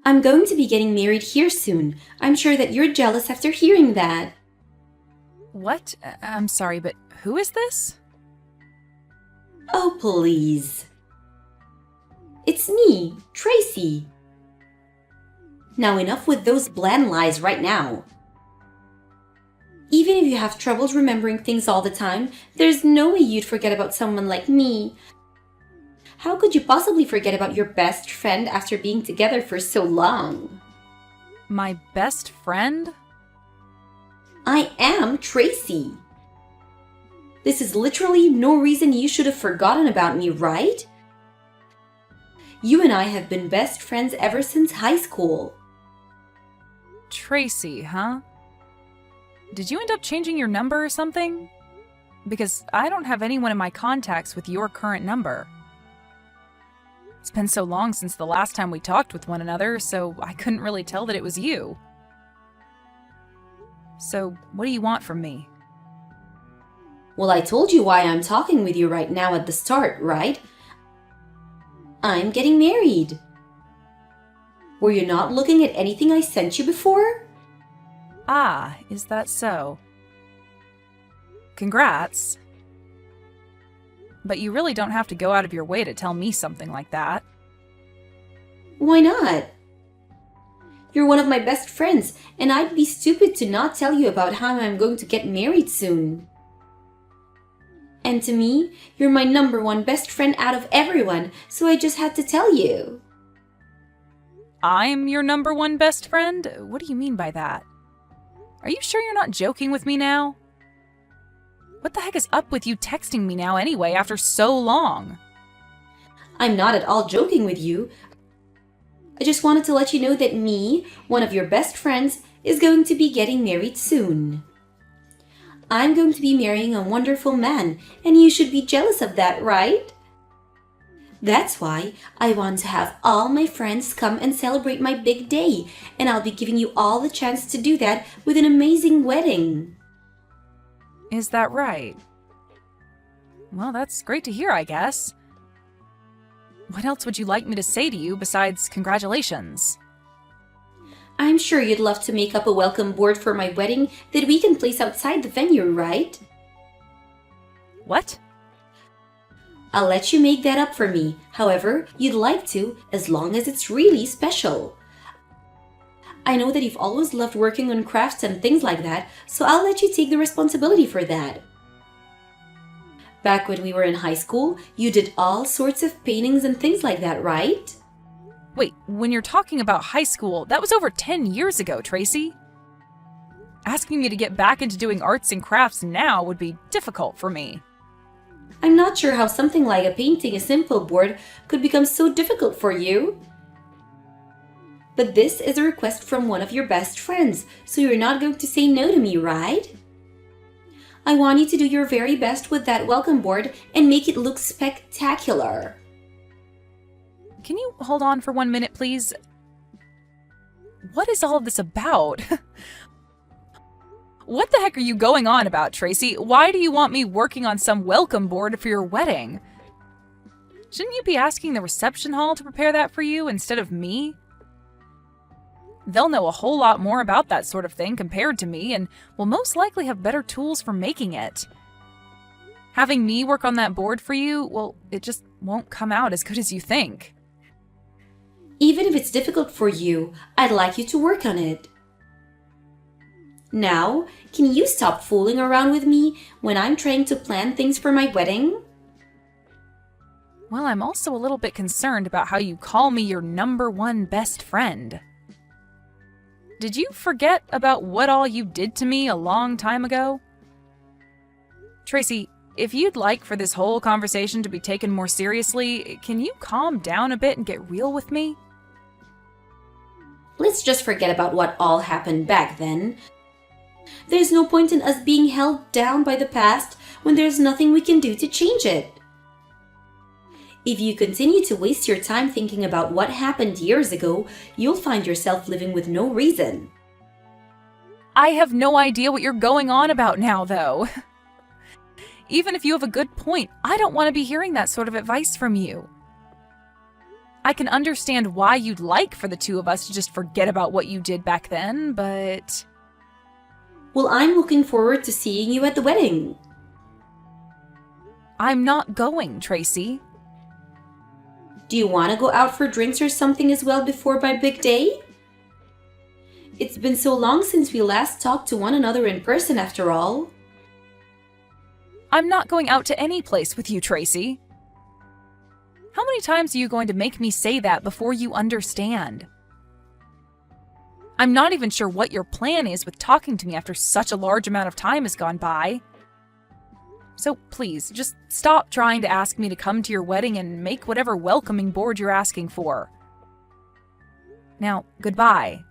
I'm going to be getting married here soon. I'm sure that you're jealous after hearing that. What? I'm sorry, but who is this? Oh, please. It's me, Tracy. Now enough with those bland lies right now. Even if you have troubles remembering things all the time, there's no way you'd forget about someone like me. How could you possibly forget about your best friend after being together for so long? My best friend? I am Tracy. This is literally no reason you should have forgotten about me, right? You and I have been best friends ever since high school. Tracy, huh? Did you end up changing your number or something? Because I don't have anyone in my contacts with your current number. It's been so long since the last time we talked with one another, so I couldn't really tell that it was you. So, what do you want from me? Well, I told you why I'm talking with you right now at the start, right? I'm getting married. Were you not looking at anything I sent you before? Ah, is that so? Congrats. But you really don't have to go out of your way to tell me something like that. Why not? You're one of my best friends, and I'd be stupid to not tell you about how I'm going to get married soon. And to me, you're my number one best friend out of everyone, so I just had to tell you. I'm your number one best friend? What do you mean by that? Are you sure you're not joking with me now? What the heck is up with you texting me now anyway after so long? I'm not at all joking with you. I just wanted to let you know that me, one of your best friends, is going to be getting married soon. I'm going to be marrying a wonderful man, and you should be jealous of that, right? That's why I want to have all my friends come and celebrate my big day, and I'll be giving you all the chance to do that with an amazing wedding. Is that right? Well, that's great to hear, I guess. What else would you like me to say to you besides congratulations? I'm sure you'd love to make up a welcome board for my wedding that we can place outside the venue, right? What? I'll let you make that up for me, however you'd like to, as long as it's really special. I know that you've always loved working on crafts and things like that, so I'll let you take the responsibility for that. Back when we were in high school, you did all sorts of paintings and things like that, right? Wait, when you're talking about high school, that was over 10 years ago, Tracy. Asking me to get back into doing arts and crafts now would be difficult for me. I'm not sure how something like a painting a simple board could become so difficult for you. But this is a request from one of your best friends, so you're not going to say no to me, right? I want you to do your very best with that welcome board and make it look spectacular. Can you hold on for 1 minute, please? What is all of this about? What the heck are you going on about, Tracy? Why do you want me working on some welcome board for your wedding? Shouldn't you be asking the reception hall to prepare that for you instead of me? They'll know a whole lot more about that sort of thing compared to me and will most likely have better tools for making it. Having me work on that board for you, well, it just won't come out as good as you think. Even if it's difficult for you, I'd like you to work on it. Now, can you stop fooling around with me when I'm trying to plan things for my wedding? Well, I'm also a little bit concerned about how you call me your number one best friend. Did you forget about what all you did to me a long time ago? Tracy, if you'd like for this whole conversation to be taken more seriously, can you calm down a bit and get real with me? Let's just forget about what all happened back then. There's no point in us being held down by the past when there's nothing we can do to change it. If you continue to waste your time thinking about what happened years ago, you'll find yourself living with no reason. I have no idea what you're going on about now, though. Even if you have a good point, I don't want to be hearing that sort of advice from you. I can understand why you'd like for the two of us to just forget about what you did back then, but... Well, I'm looking forward to seeing you at the wedding. I'm not going, Tracy. Do you want to go out for drinks or something as well before my big day? It's been so long since we last talked to one another in person after all. I'm not going out to any place with you, Tracy. How many times are you going to make me say that before you understand? I'm not even sure what your plan is with talking to me after such a large amount of time has gone by. So please, just stop trying to ask me to come to your wedding and make whatever welcoming board you're asking for. Now, goodbye.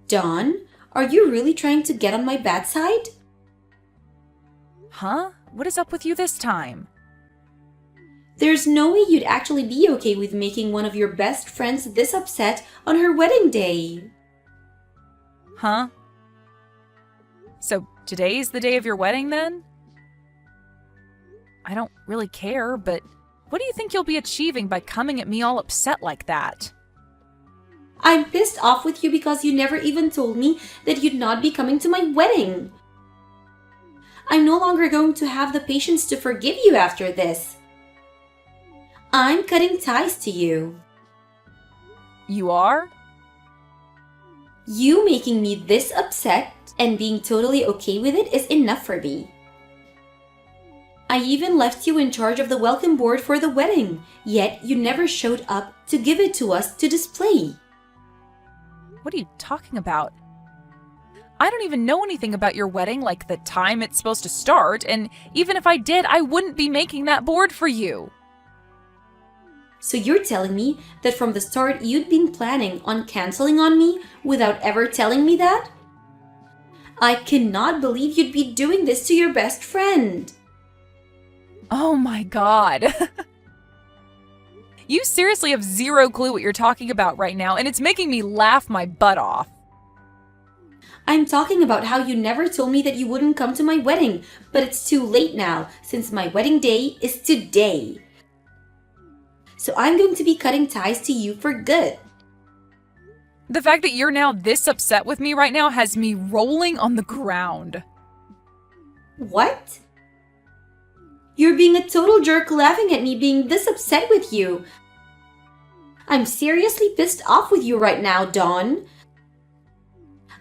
Dawn, are you really trying to get on my bad side? Huh? What is up with you this time? There's no way you'd actually be okay with making one of your best friends this upset on her wedding day. Huh? So today's the day of your wedding then? I don't really care, but what do you think you'll be achieving by coming at me all upset like that? I'm pissed off with you because you never even told me that you'd not be coming to my wedding. I'm no longer going to have the patience to forgive you after this. I'm cutting ties to you. You are? You making me this upset and being totally okay with it is enough for me. I even left you in charge of the welcome board for the wedding, yet you never showed up to give it to us to display. What are you talking about? I don't even know anything about your wedding, like the time it's supposed to start, and even if I did, I wouldn't be making that board for you. So you're telling me that from the start you'd been planning on canceling on me without ever telling me that? I cannot believe you'd be doing this to your best friend. Oh my god. You seriously have zero clue what you're talking about right now, and it's making me laugh my butt off. I'm talking about how you never told me that you wouldn't come to my wedding, but it's too late now since my wedding day is today. So I'm going to be cutting ties to you for good. The fact that you're now this upset with me right now has me rolling on the ground. What? You're being a total jerk laughing at me being this upset with you. I'm seriously pissed off with you right now, Dawn.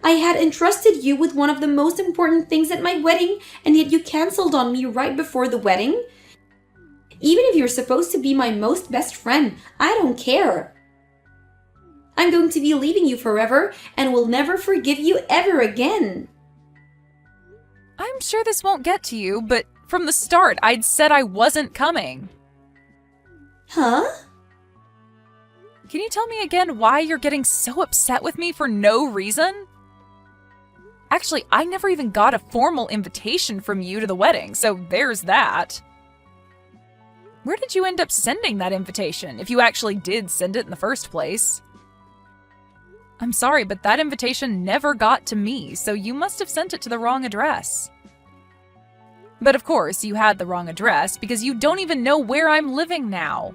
I had entrusted you with one of the most important things at my wedding, and yet you canceled on me right before the wedding? Even if you're supposed to be my most best friend, I don't care. I'm going to be leaving you forever and will never forgive you ever again. I'm sure this won't get to you, but from the start, I'd said I wasn't coming. Huh? Can you tell me again why you're getting so upset with me for no reason? Actually, I never even got a formal invitation from you to the wedding, so there's that. Where did you end up sending that invitation, if you actually did send it in the first place? I'm sorry, but that invitation never got to me, so you must have sent it to the wrong address. But of course, you had the wrong address because you don't even know where I'm living now.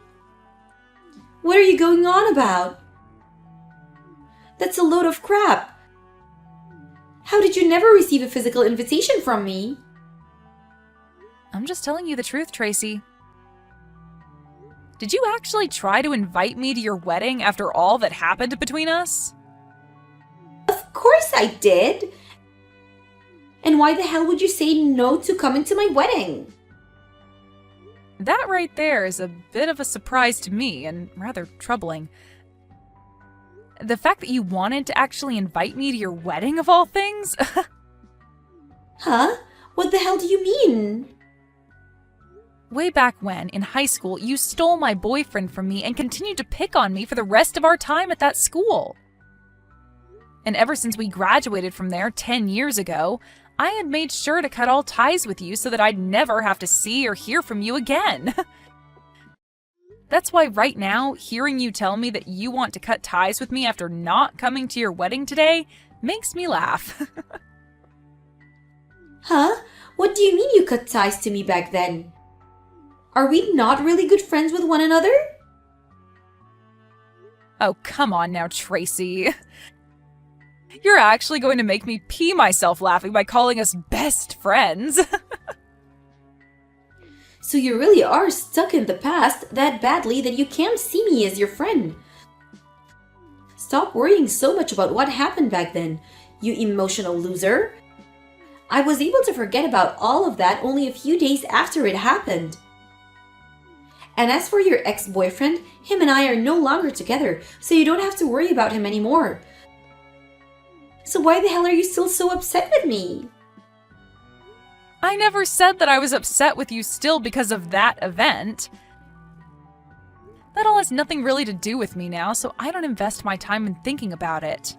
What are you going on about? That's a load of crap. How did you never receive a physical invitation from me? I'm just telling you the truth, Tracy. Did you actually try to invite me to your wedding after all that happened between us? Of course I did. And why the hell would you say no to coming to my wedding? That right there is a bit of a surprise to me and rather troubling. The fact that you wanted to actually invite me to your wedding of all things? Huh? What the hell do you mean? Way back when, in high school, you stole my boyfriend from me and continued to pick on me for the rest of our time at that school. And ever since we graduated from there 10 years ago, I had made sure to cut all ties with you so that I'd never have to see or hear from you again. That's why right now, hearing you tell me that you want to cut ties with me after not coming to your wedding today makes me laugh. Huh? What do you mean you cut ties to me back then? Are we not really good friends with one another? Oh, come on now, Tracy. You're actually going to make me pee myself laughing by calling us best friends. So you really are stuck in the past that badly that you can't see me as your friend. Stop worrying so much about what happened back then, you emotional loser. I was able to forget about all of that only a few days after it happened. And as for your ex-boyfriend, him and I are no longer together, so you don't have to worry about him anymore. So why the hell are you still so upset with me? I never said that I was upset with you still because of that event. That all has nothing really to do with me now, so I don't invest my time in thinking about it.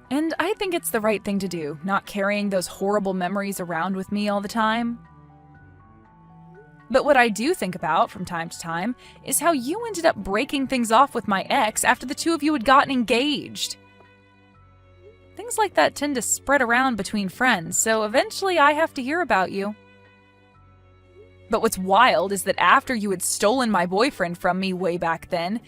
And I think it's the right thing to do, not carrying those horrible memories around with me all the time. But what I do think about from time to time is how you ended up breaking things off with my ex after the two of you had gotten engaged. Things like that tend to spread around between friends, so eventually I have to hear about you. But what's wild is that after you had stolen my boyfriend from me way back then,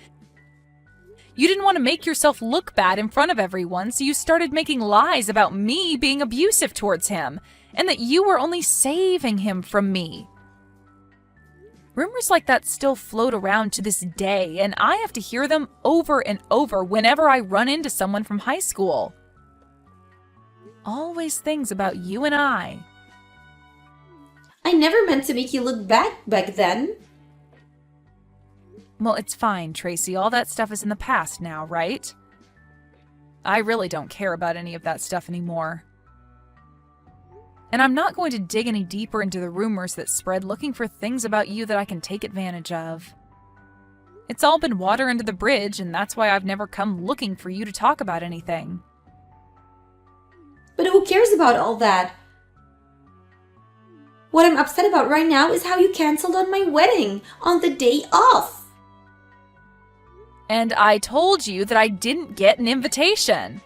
you didn't want to make yourself look bad in front of everyone, so you started making lies about me being abusive towards him, and that you were only saving him from me. Rumors like that still float around to this day, and I have to hear them over and over whenever I run into someone from high school. Always things about you and I. I never meant to make you look bad back then. Well, it's fine, Tracy. All that stuff is in the past now, right? I really don't care about any of that stuff anymore. And I'm not going to dig any deeper into the rumors that spread looking for things about you that I can take advantage of. It's all been water under the bridge, and that's why I've never come looking for you to talk about anything. But who cares about all that? What I'm upset about right now is how you canceled on my wedding on the day off. And I told you that I didn't get an invitation.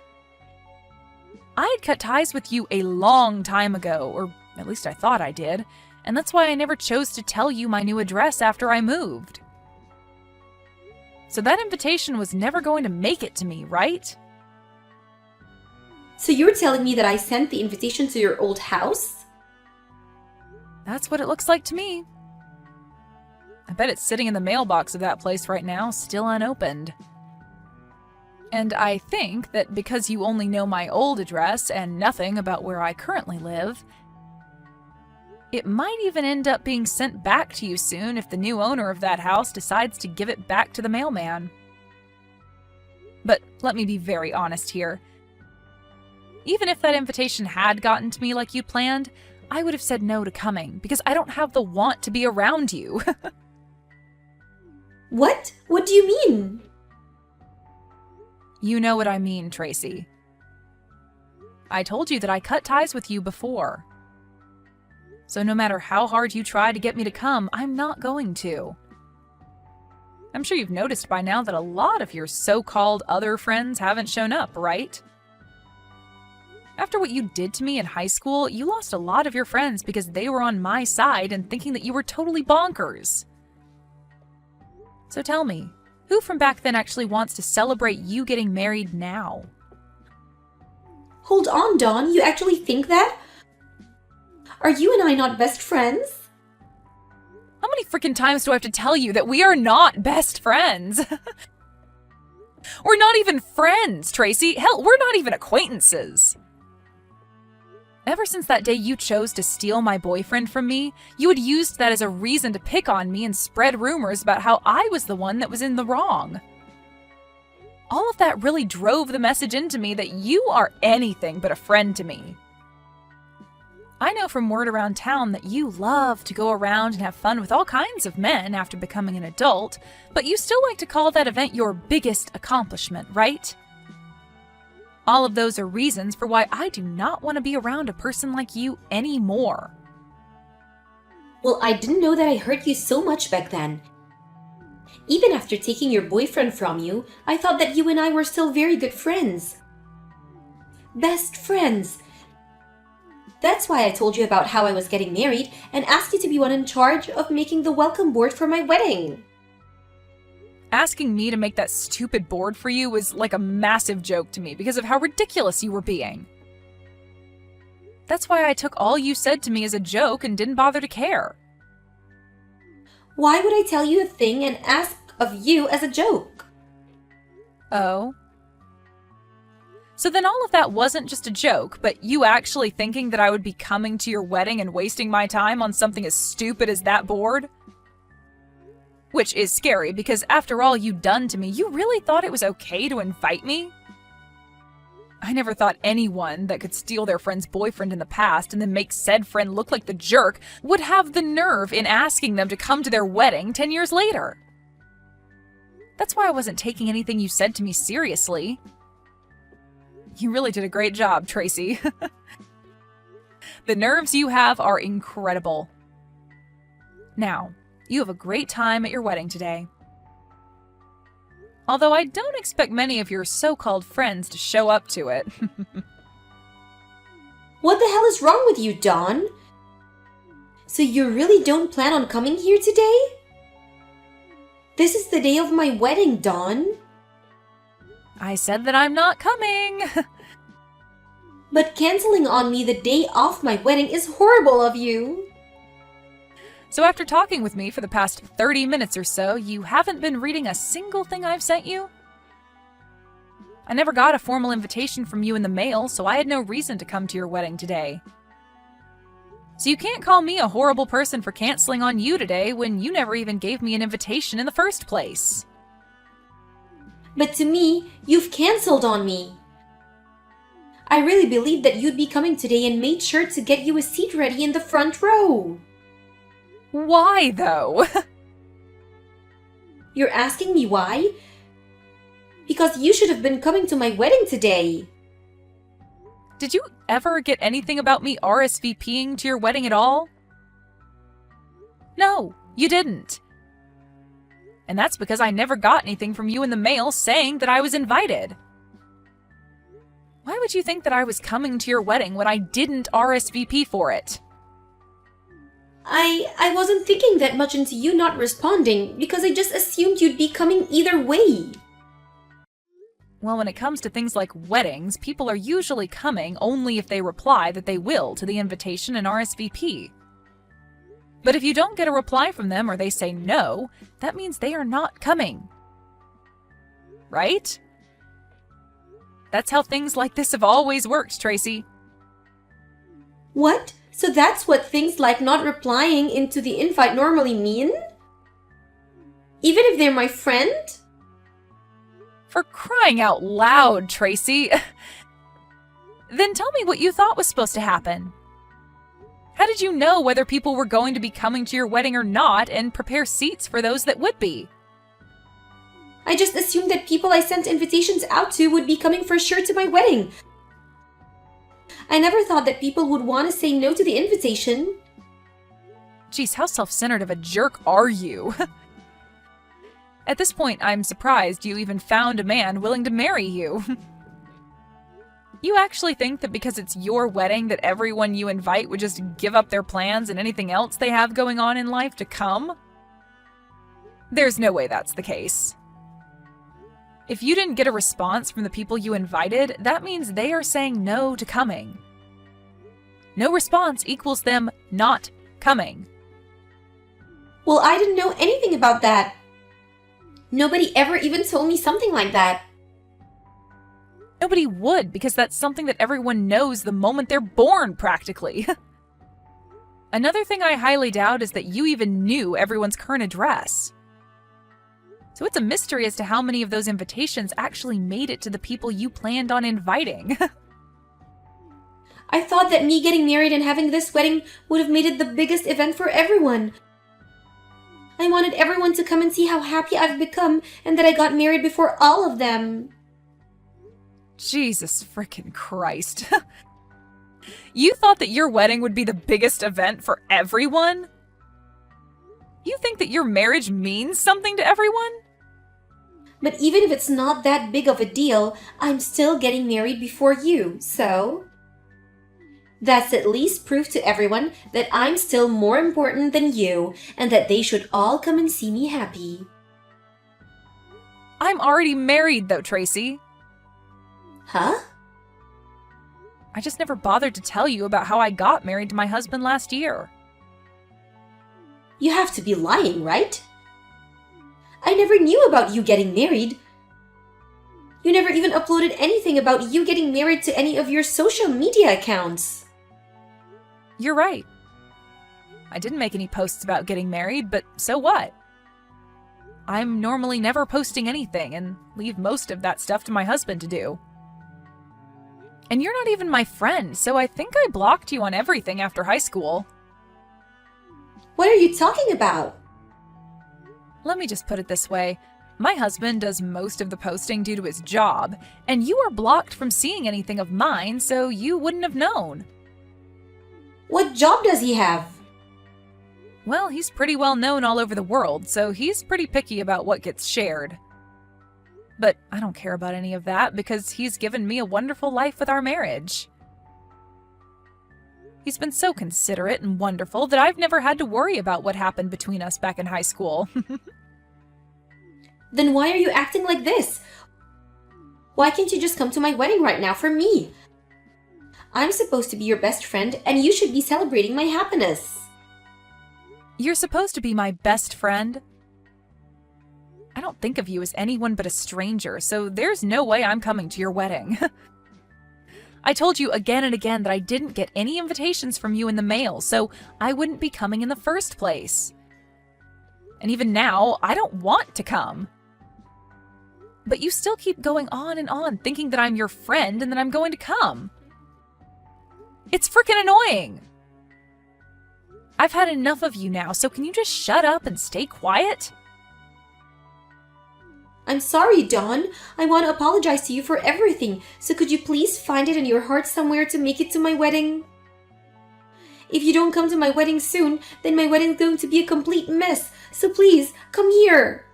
I had cut ties with you a long time ago, or at least I thought I did, and that's why I never chose to tell you my new address after I moved. So that invitation was never going to make it to me, right? So you're telling me that I sent the invitation to your old house? That's what it looks like to me. I bet it's sitting in the mailbox of that place right now, still unopened. And I think that because you only know my old address and nothing about where I currently live, it might even end up being sent back to you soon if the new owner of that house decides to give it back to the mailman. But let me be very honest here. Even if that invitation had gotten to me like you planned, I would have said no to coming because I don't have the want to be around you. What? What do you mean? You know what I mean, Tracy. I told you that I cut ties with you before. So no matter how hard you try to get me to come, I'm not going to. I'm sure you've noticed by now that a lot of your so-called other friends haven't shown up, right? After what you did to me in high school, you lost a lot of your friends because they were on my side and thinking that you were totally bonkers. So tell me, who from back then actually wants to celebrate you getting married now? Hold on, Dawn. You actually think that? Are you and I not best friends? How many freaking times do I have to tell you that we are not best friends? We're not even friends, Tracy. Hell, we're not even acquaintances. Ever since that day you chose to steal my boyfriend from me, you had used that as a reason to pick on me and spread rumors about how I was the one that was in the wrong. All of that really drove the message into me that you are anything but a friend to me. I know from word around town that you love to go around and have fun with all kinds of men after becoming an adult, but you still like to call that event your biggest accomplishment, right? All of those are reasons for why I do not want to be around a person like you anymore. Well, I didn't know that I hurt you so much back then. Even after taking your boyfriend from you, I thought that you and I were still very good friends. Best friends. That's why I told you about how I was getting married and asked you to be one in charge of making the welcome board for my wedding. Asking me to make that stupid board for you was like a massive joke to me because of how ridiculous you were being. That's why I took all you said to me as a joke and didn't bother to care. Why would I tell you a thing and ask of you as a joke? Oh. So then all of that wasn't just a joke, but you actually thinking that I would be coming to your wedding and wasting my time on something as stupid as that board? Which is scary, because after all you'd done to me, you really thought it was okay to invite me? I never thought anyone that could steal their friend's boyfriend in the past and then make said friend look like the jerk would have the nerve in asking them to come to their wedding 10 years later. That's why I wasn't taking anything you said to me seriously. You really did a great job, Tracy. The nerves you have are incredible. Now, you have a great time at your wedding today. Although I don't expect many of your so-called friends to show up to it. What the hell is wrong with you, Dawn? So you really don't plan on coming here today? This is the day of my wedding, Dawn. I said that I'm not coming. But canceling on me the day of my wedding is horrible of you. So after talking with me for the past 30 minutes or so, you haven't been reading a single thing I've sent you? I never got a formal invitation from you in the mail, so I had no reason to come to your wedding today. So you can't call me a horrible person for canceling on you today when you never even gave me an invitation in the first place. But to me, you've canceled on me. I really believed that you'd be coming today and made sure to get you a seat ready in the front row. Why, though? You're asking me why? Because you should have been coming to my wedding today. Did you ever get anything about me RSVPing to your wedding at all? No, you didn't. And that's because I never got anything from you in the mail saying that I was invited. Why would you think that I was coming to your wedding when I didn't RSVP for it? I wasn't thinking that much into you not responding because I just assumed you'd be coming either way. Well, when it comes to things like weddings, people are usually coming only if they reply that they will to the invitation and RSVP. But if you don't get a reply from them or they say no, that means they are not coming. Right? That's how things like this have always worked, Tracy. What? So that's what things like not replying into the invite normally mean? Even if they're my friend? For crying out loud, Tracy. Then tell me what you thought was supposed to happen. How did you know whether people were going to be coming to your wedding or not and prepare seats for those that would be? I just assumed that people I sent invitations out to would be coming for sure to my wedding. I never thought that people would want to say no to the invitation. Geez, how self-centered of a jerk are you? At this point, I'm surprised you even found a man willing to marry you. You actually think that because it's your wedding that everyone you invite would just give up their plans and anything else they have going on in life to come? There's no way that's the case. If you didn't get a response from the people you invited, that means they are saying no to coming. No response equals them not coming. Well, I didn't know anything about that. Nobody ever even told me something like that. Nobody would, because that's something that everyone knows the moment they're born, practically. Another thing I highly doubt is that you even knew everyone's current address. So it's a mystery as to how many of those invitations actually made it to the people you planned on inviting. I thought that me getting married and having this wedding would have made it the biggest event for everyone. I wanted everyone to come and see how happy I've become and that I got married before all of them. Jesus frickin' Christ. You thought that your wedding would be the biggest event for everyone? You think that your marriage means something to everyone? But even if it's not that big of a deal, I'm still getting married before you, so... That's at least proof to everyone that I'm still more important than you and that they should all come and see me happy. I'm already married, though, Tracy. Huh? I just never bothered to tell you about how I got married to my husband last year. You have to be lying, right? I never knew about you getting married. You never even uploaded anything about you getting married to any of your social media accounts. You're right. I didn't make any posts about getting married, but so what? I'm normally never posting anything and leave most of that stuff to my husband to do. And you're not even my friend, so I think I blocked you on everything after high school. What are you talking about? Let me just put it this way. My husband does most of the posting due to his job, and you are blocked from seeing anything of mine, so you wouldn't have known. What job does he have? Well, he's pretty well known all over the world, so he's pretty picky about what gets shared. But I don't care about any of that because he's given me a wonderful life with our marriage. He's been so considerate and wonderful that I've never had to worry about what happened between us back in high school. Then why are you acting like this? Why can't you just come to my wedding right now for me? I'm supposed to be your best friend and you should be celebrating my happiness. You're supposed to be my best friend. I don't think of you as anyone but a stranger, so there's no way I'm coming to your wedding. I told you again and again that I didn't get any invitations from you in the mail, so I wouldn't be coming in the first place. And even now, I don't want to come. But you still keep going on and on, thinking that I'm your friend and that I'm going to come. It's freaking annoying. I've had enough of you now, so can you just shut up and stay quiet? I'm sorry, Dawn. I want to apologize to you for everything, so could you please find it in your heart somewhere to make it to my wedding? If you don't come to my wedding soon, then my wedding's going to be a complete mess, so please, come here.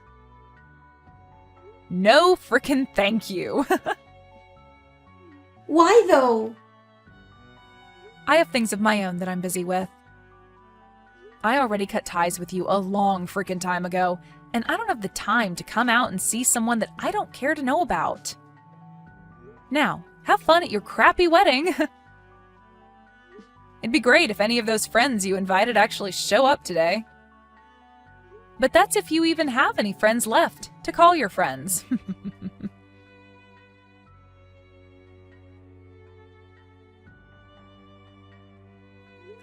No frickin' thank you. Why though? I have things of my own that I'm busy with. I already cut ties with you a long frickin' time ago, and I don't have the time to come out and see someone that I don't care to know about. Now, have fun at your crappy wedding. It'd be great if any of those friends you invited actually show up today. But that's if you even have any friends left to call your friends.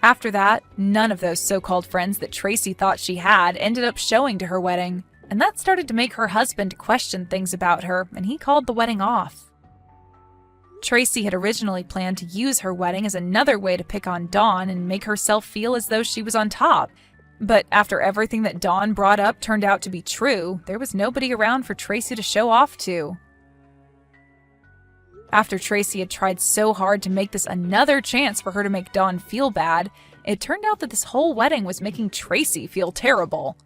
After that, none of those so-called friends that Tracy thought she had ended up showing to her wedding, and that started to make her husband question things about her, and he called the wedding off. Tracy had originally planned to use her wedding as another way to pick on Dawn and make herself feel as though she was on top, but after everything that Dawn brought up turned out to be true, there was nobody around for Tracy to show off to. After Tracy had tried so hard to make this another chance for her to make Dawn feel bad, it turned out that this whole wedding was making Tracy feel terrible.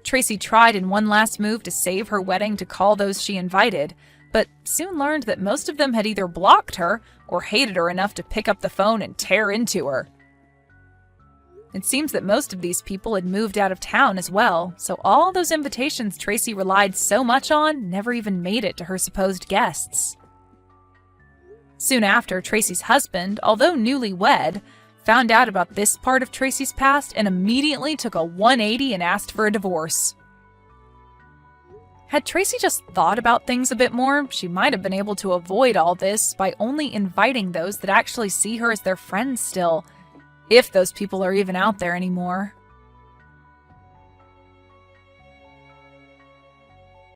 Tracy tried in one last move to save her wedding to call those she invited, but soon learned that most of them had either blocked her or hated her enough to pick up the phone and tear into her. It seems that most of these people had moved out of town as well, so all those invitations Tracy relied so much on never even made it to her supposed guests. Soon after, Tracy's husband, although newlywed, found out about this part of Tracy's past and immediately took a 180 and asked for a divorce. Had Tracy just thought about things a bit more, she might have been able to avoid all this by only inviting those that actually see her as their friends still, if those people are even out there anymore.